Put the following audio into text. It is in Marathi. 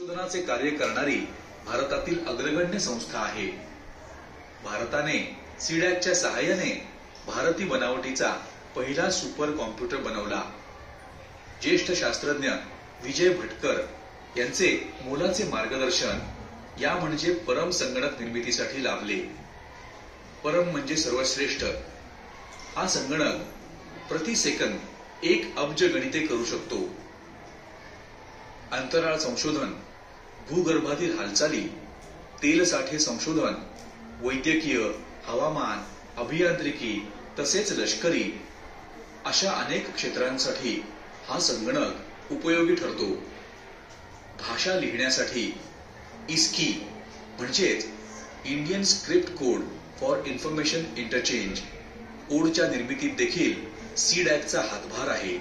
संशोधनाचे कार्य करणारी भारतातील अग्रगण्य संस्था आहे। भारताने सीडॅकच्या सहाय्याने भारतीय बनावटीचा पहिला सुपर कॉम्प्युटर बनवला। ज्येष्ठ शास्त्रज्ञ विजय भटकर यांचे मोलाचे मार्गदर्शन या म्हणजे परम संगणक निर्मितीसाठी लाभले। परम म्हणजे सर्वश्रेष्ठ। हा संगणक प्रति सेकंद 1 अब्ज गणिते करू शकतो। अंतराळ संशोधन, भूगर्भातील हालचाली, तेल साठे संशोधन, वैद्यकीय, हवामान, अभियांत्रिकी तसेच लष्करी अशा अनेक क्षेत्रांसाठी हा संगणक उपयोगी ठरतो। भाषा लिहिण्यासाठी इस्की म्हणजेच Indian script code for information interchange कोडच्या निर्मितीत देखील सीडॅकचा हातभार आहे।